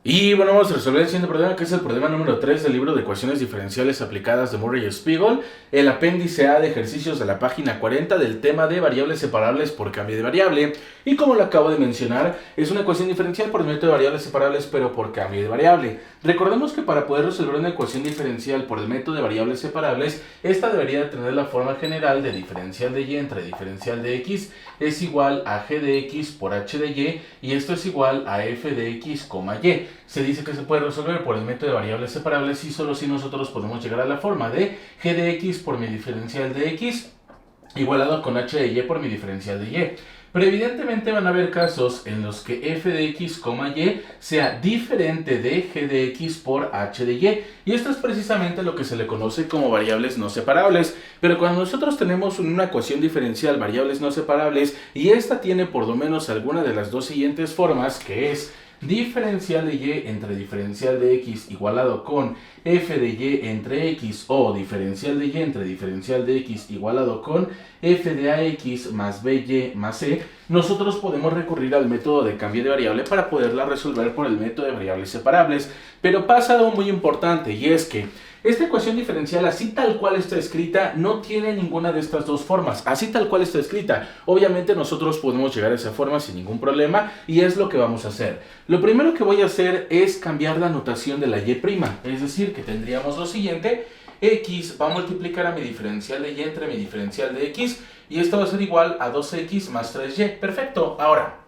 Y bueno, vamos a resolver el siguiente problema, que es el problema número 3 del libro de ecuaciones diferenciales aplicadas de Murray y Spiegel, el apéndice A de ejercicios de la página 40 del tema de variables separables por cambio de variable. Y como lo acabo de mencionar, es una ecuación diferencial por el método de variables separables pero por cambio de variable. Recordemos que para poder resolver una ecuación diferencial por el método de variables separables, esta debería tener la forma general de diferencial de y entre diferencial de x es igual a g de x por h de y esto es igual a f de x, y. Se dice que se puede resolver por el método de variables separables y solo si nosotros podemos llegar a la forma de g de x por mi diferencial de x igualado con h de y por mi diferencial de y. Pero evidentemente van a haber casos en los que f de x, y sea diferente de g de x por h de y. Y esto es precisamente lo que se le conoce como variables no separables. Pero cuando nosotros tenemos una ecuación diferencial variables no separables y esta tiene por lo menos alguna de las dos siguientes formas, que es diferencial de y entre diferencial de x igualado con f de y entre x o diferencial de y entre diferencial de x igualado con f de ax más by más c, nosotros podemos recurrir al método de cambio de variable para poderla resolver por el método de variables separables. Pero pasa algo muy importante, y es que esta ecuación diferencial, así tal cual está escrita, no tiene ninguna de estas dos formas. Así tal cual está escrita. Obviamente nosotros podemos llegar a esa forma sin ningún problema y es lo que vamos a hacer. Lo primero que voy a hacer es cambiar la notación de la y'. Es decir, que tendríamos lo siguiente. X va a multiplicar a mi diferencial de y entre mi diferencial de x y esto va a ser igual a 2x más 3y. Perfecto. Ahora,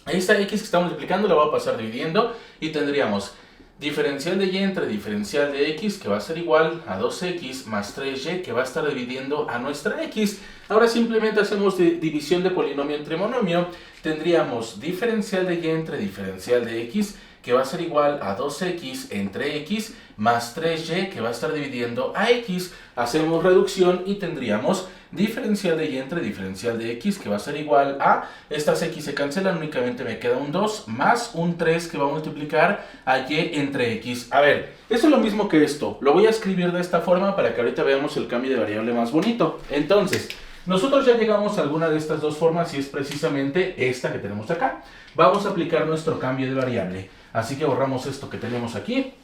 esta x que está multiplicando la voy a pasar dividiendo y tendríamos diferencial de y entre diferencial de x, que va a ser igual a 2x más 3y, que va a estar dividiendo a nuestra x. Ahora simplemente hacemos división de polinomio entre monomio. Tendríamos diferencial de y entre diferencial de x, que va a ser igual a 2x entre x más 3y, que va a estar dividiendo a x. Hacemos reducción y tendríamos diferencial de y entre diferencial de x, que va a ser igual a, estas x se cancelan, únicamente me queda un 2 más un 3 que va a multiplicar a y entre x. A ver, eso es lo mismo que esto. Lo voy a escribir de esta forma para que ahorita veamos el cambio de variable más bonito. Entonces, nosotros ya llegamos a alguna de estas dos formas y es precisamente esta que tenemos acá. Vamos a aplicar nuestro cambio de variable. Así que borramos esto que tenemos aquí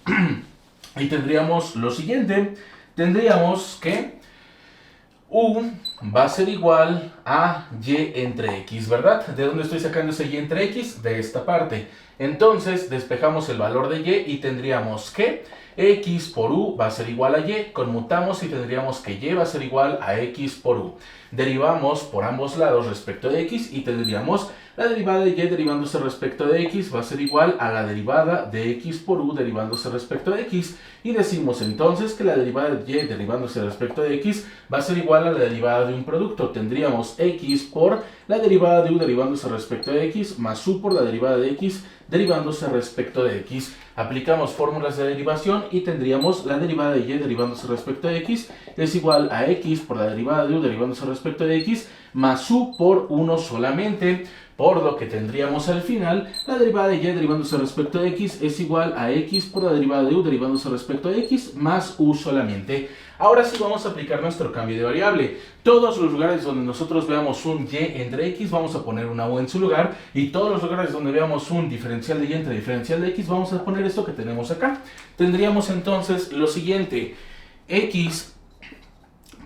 y tendríamos lo siguiente. Tendríamos que u va a ser igual a y entre x, ¿verdad? ¿De dónde estoy sacando ese y entre x? De esta parte. Entonces despejamos el valor de y tendríamos que x por u va a ser igual a y, conmutamos y tendríamos que y va a ser igual a x por u. Derivamos por ambos lados respecto de x y tendríamos la derivada de y derivándose respecto de x va a ser igual a la derivada de x por u derivándose respecto de x. Y decimos entonces que la derivada de y derivándose respecto de x va a ser igual a la derivada de un producto. Tendríamos x por la derivada de u derivándose respecto de x más u por la derivada de x derivándose respecto de x. Aplicamos fórmulas de derivación y tendríamos la derivada de y derivándose respecto de x es igual a x por la derivada de u derivándose respecto de x más u por 1 solamente. Por lo que tendríamos al final, la derivada de y derivándose respecto de x es igual a x por la derivada de u derivándose respecto de x más u solamente. Ahora sí vamos a aplicar nuestro cambio de variable. Todos los lugares donde nosotros veamos un y entre x vamos a poner una u en su lugar. Y todos los lugares donde veamos un diferencial de y entre diferencial de x vamos a poner esto que tenemos acá. Tendríamos entonces lo siguiente. X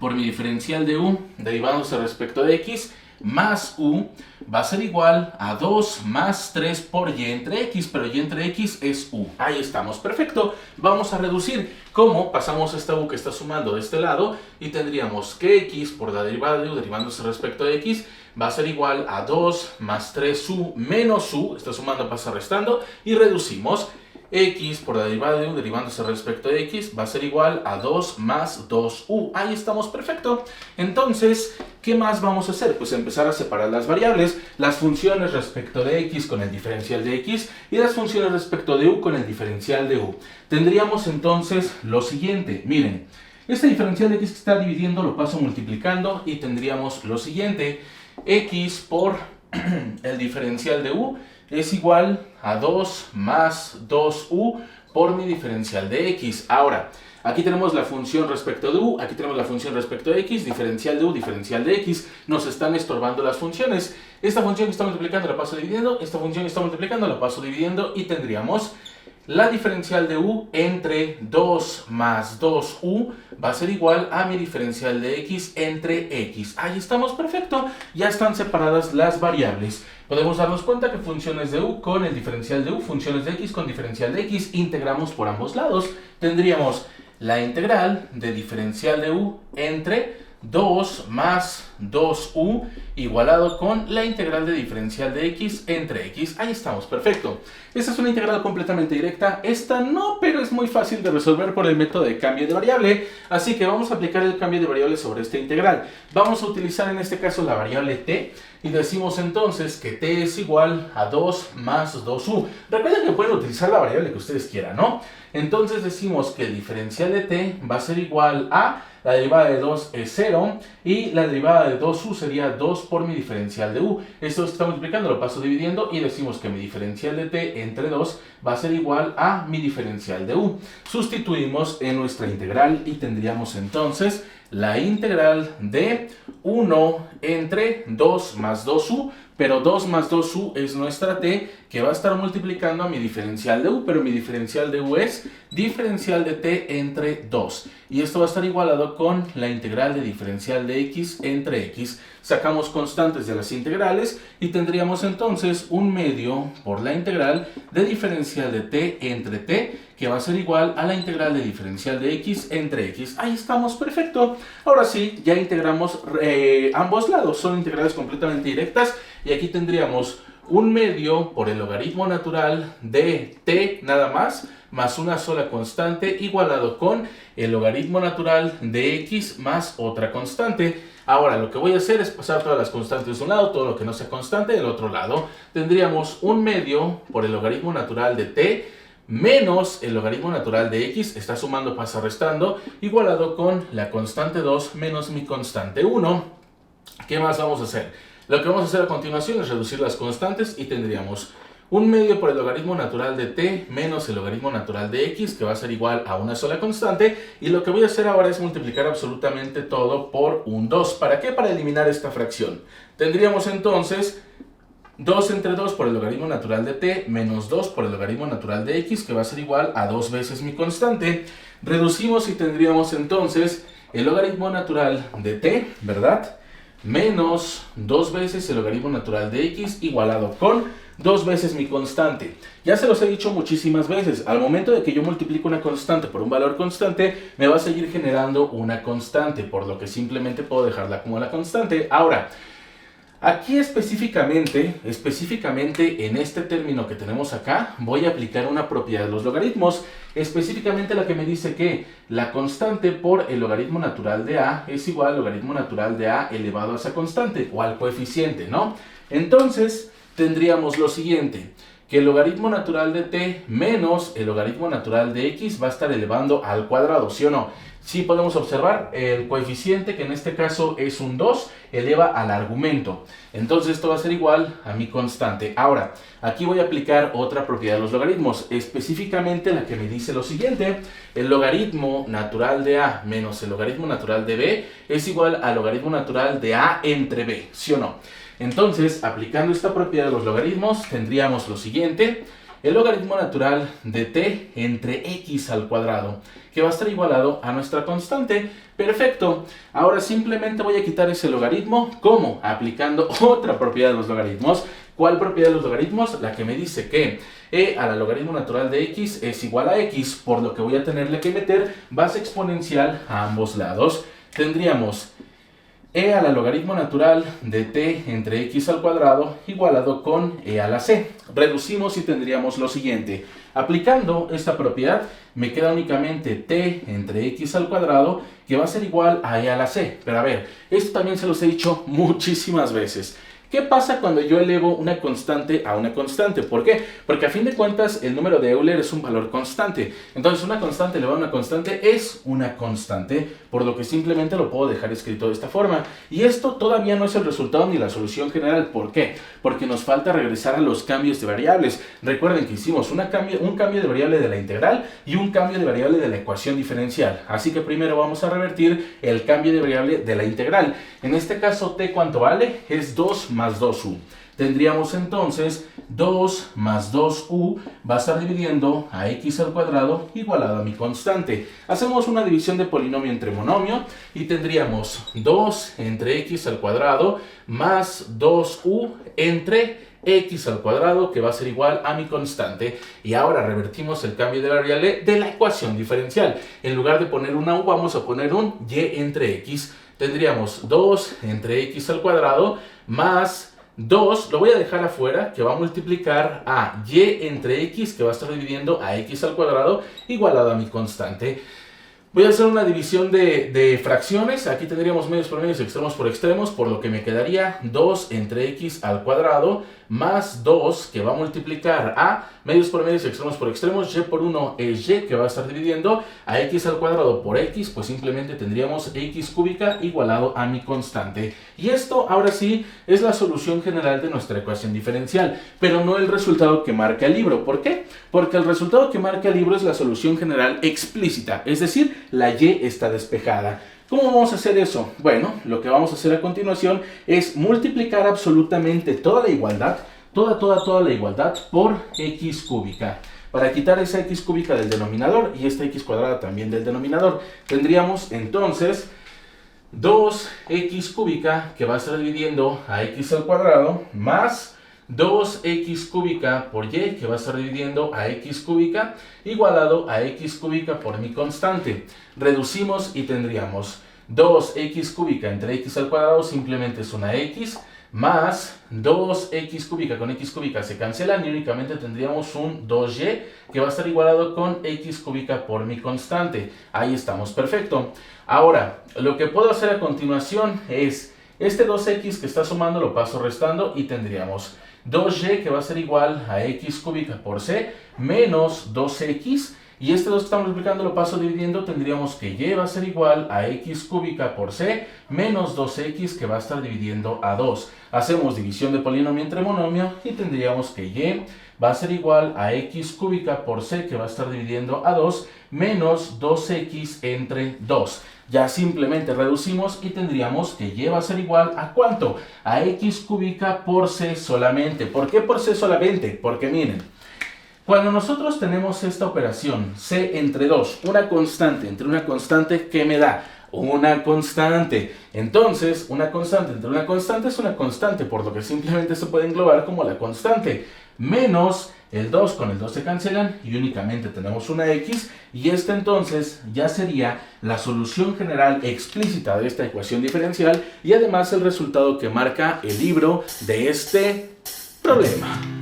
por mi diferencial de u derivándose respecto de x más u va a ser igual a 2 más 3 por y entre x, pero y entre x es u. Ahí estamos, perfecto. Vamos a reducir. ¿Cómo? Pasamos esta u que está sumando de este lado y tendríamos que x por la derivada de u derivándose respecto de x va a ser igual a 2 más 3u menos u, está sumando, pasa restando, y reducimos. X por la derivada de u derivándose respecto de x va a ser igual a 2 más 2u. Ahí estamos, perfecto. Entonces, ¿qué más vamos a hacer? Pues empezar a separar las variables, las funciones respecto de x con el diferencial de x y las funciones respecto de u con el diferencial de u. Tendríamos entonces lo siguiente, miren, este diferencial de x que está dividiendo lo paso multiplicando y tendríamos lo siguiente, x por el diferencial de u es igual a 2 más 2u por mi diferencial de x. Ahora, aquí tenemos la función respecto de u, aquí tenemos la función respecto de x, diferencial de u, diferencial de x. Nos están estorbando las funciones. Esta función que está multiplicando la paso dividiendo, esta función que está multiplicando la paso dividiendo y tendríamos la diferencial de u entre 2 más 2u va a ser igual a mi diferencial de x entre x. Ahí estamos, perfecto. Ya están separadas las variables. Podemos darnos cuenta que funciones de u con el diferencial de u, funciones de x con diferencial de x, integramos por ambos lados. Tendríamos la integral de diferencial de u entre 2 más 2u igualado con la integral de diferencial de x entre x. Ahí estamos, perfecto. Esta es una integral completamente directa. Esta no, pero es muy fácil de resolver por el método de cambio de variable. Así que vamos a aplicar el cambio de variable sobre esta integral. Vamos a utilizar en este caso la variable t. Y decimos entonces que t es igual a 2 más 2u. Recuerden que pueden utilizar la variable que ustedes quieran, ¿no? Entonces decimos que el diferencial de t va a ser igual a, la derivada de 2 es 0, y la derivada de 2u sería 2 por mi diferencial de u. Esto se está multiplicando, lo paso dividiendo, y decimos que mi diferencial de t entre 2 va a ser igual a mi diferencial de u. Sustituimos en nuestra integral y tendríamos entonces la integral de 1 entre 2 más 2u, pero 2 más 2u es nuestra t, que va a estar multiplicando a mi diferencial de u, pero mi diferencial de u es diferencial de t entre 2. Y esto va a estar igualado con la integral de diferencial de x entre x. Sacamos constantes de las integrales y tendríamos entonces un medio por la integral de diferencial de t entre t, que va a ser igual a la integral de diferencial de x entre x. Ahí estamos, perfecto. Ahora sí, ya integramos ambos lados, son integrales completamente directas, y aquí tendríamos un medio por el logaritmo natural de t nada más una sola constante, igualado con el logaritmo natural de x más otra constante. Ahora lo que voy a hacer es pasar todas las constantes de un lado, todo lo que no sea constante del otro lado. Tendríamos un medio por el logaritmo natural de t menos el logaritmo natural de x, está sumando, pasa restando, igualado con la constante 2 menos mi constante 1. ¿Qué más vamos a hacer? Lo que vamos a hacer a continuación es reducir las constantes y tendríamos un medio por el logaritmo natural de t menos el logaritmo natural de x, que va a ser igual a una sola constante, y lo que voy a hacer ahora es multiplicar absolutamente todo por un 2. ¿Para qué? Para eliminar esta fracción. Tendríamos entonces 2 entre 2 por el logaritmo natural de t menos 2 por el logaritmo natural de x, que va a ser igual a 2 veces mi constante. Reducimos y tendríamos entonces el logaritmo natural de t, ¿verdad?, menos 2 veces el logaritmo natural de x, igualado con 2 veces mi constante. Ya se los he dicho muchísimas veces, al momento de que yo multiplico una constante por un valor constante, me va a seguir generando una constante, por lo que simplemente puedo dejarla como la constante. Ahora, aquí específicamente en este término que tenemos acá, voy a aplicar una propiedad de los logaritmos, específicamente la que me dice que la constante por el logaritmo natural de a es igual al logaritmo natural de a elevado a esa constante, o al coeficiente, ¿no? Entonces, tendríamos lo siguiente, que el logaritmo natural de t menos el logaritmo natural de x va a estar elevando al cuadrado, ¿sí o no? Sí, podemos observar el coeficiente, que en este caso es un 2, eleva al argumento. Entonces esto va a ser igual a mi constante. Ahora, aquí voy a aplicar otra propiedad de los logaritmos, específicamente la que me dice lo siguiente: el logaritmo natural de a menos el logaritmo natural de b es igual al logaritmo natural de a entre b, ¿sí o no? Entonces, aplicando esta propiedad de los logaritmos, tendríamos lo siguiente: el logaritmo natural de t entre x al cuadrado, que va a estar igualado a nuestra constante. Perfecto. Ahora simplemente voy a quitar ese logaritmo. ¿Cómo? Aplicando otra propiedad de los logaritmos. ¿Cuál propiedad de los logaritmos? La que me dice que e a la logaritmo natural de x es igual a x, por lo que voy a tenerle que meter base exponencial a ambos lados. Tendríamos e a la logaritmo natural de t entre x al cuadrado igualado con e a la c. Reducimos y tendríamos lo siguiente: aplicando esta propiedad me queda únicamente t entre x al cuadrado, que va a ser igual a e a la c. Pero a ver, esto también se los he dicho muchísimas veces. ¿Qué pasa cuando yo elevo una constante a una constante? ¿Por qué? Porque a fin de cuentas el número de Euler es un valor constante. Entonces una constante elevada a una constante es una constante, por lo que simplemente lo puedo dejar escrito de esta forma. Y esto todavía no es el resultado ni la solución general. ¿Por qué? Porque nos falta regresar a los cambios de variables. Recuerden que hicimos un cambio de variable de la integral y un cambio de variable de la ecuación diferencial. Así que primero vamos a revertir el cambio de variable de la integral. En este caso, t, ¿cuánto vale? Es 2 más 2u. tendríamos entonces 2 más 2u va a estar dividiendo a x al cuadrado igualado a mi constante. Hacemos una división de polinomio entre monomio y tendríamos 2 entre x al cuadrado más 2u entre x al cuadrado, que va a ser igual a mi constante. Y ahora revertimos el cambio de variable de la ecuación diferencial. En lugar de poner una u, vamos a poner un y entre x. Tendríamos 2 entre x al cuadrado más 2, lo voy a dejar afuera, que va a multiplicar a y entre x, que va a estar dividiendo a x al cuadrado, igualado a mi constante. Voy a hacer una división de fracciones. Aquí tendríamos medios por medios, extremos por extremos, por lo que me quedaría 2 entre x al cuadrado más 2, que va a multiplicar a medios por medios, extremos por extremos, y por 1 es y, que va a estar dividiendo a x al cuadrado por x, pues simplemente tendríamos x cúbica igualado a mi constante. Y esto, ahora sí, es la solución general de nuestra ecuación diferencial, pero no el resultado que marca el libro. ¿Por qué? Porque el resultado que marca el libro es la solución general explícita, es decir, la y está despejada. ¿Cómo vamos a hacer eso? Bueno, lo que vamos a hacer a continuación es multiplicar absolutamente toda la igualdad, toda la igualdad por x cúbica. Para quitar esa x cúbica del denominador y esta x cuadrada también del denominador, tendríamos entonces 2x cúbica, que va a estar dividiendo a x al cuadrado, más 2x cúbica por y, que va a estar dividiendo a x cúbica, igualado a x cúbica por mi constante. Reducimos y tendríamos 2x cúbica entre x al cuadrado, simplemente es una x, más 2x cúbica con x cúbica se cancelan y únicamente tendríamos un 2y, que va a estar igualado con x cúbica por mi constante. Ahí estamos, perfecto. Ahora, lo que puedo hacer a continuación es este 2x que está sumando lo paso restando y tendríamos 2y, que va a ser igual a x cúbica por c, menos 2x, y este 2 que estamos multiplicando lo paso dividiendo, tendríamos que y va a ser igual a x cúbica por c, menos 2x, que va a estar dividiendo a 2. Hacemos división de polinomio entre monomio y tendríamos que y va a ser igual a x cúbica por c, que va a estar dividiendo a 2, menos 2x entre 2. Ya simplemente reducimos y tendríamos que y va a ser igual a ¿cuánto? A x cúbica por c solamente. ¿Por qué por c solamente? Porque miren, cuando nosotros tenemos esta operación c entre 2, una constante entre una constante, ¿qué me da? Una constante. Entonces, una constante entre una constante es una constante, por lo que simplemente se puede englobar como la constante. Menos el 2 con el 2 se cancelan y únicamente tenemos una x, y esta entonces ya sería la solución general explícita de esta ecuación diferencial y además el resultado que marca el libro de este problema.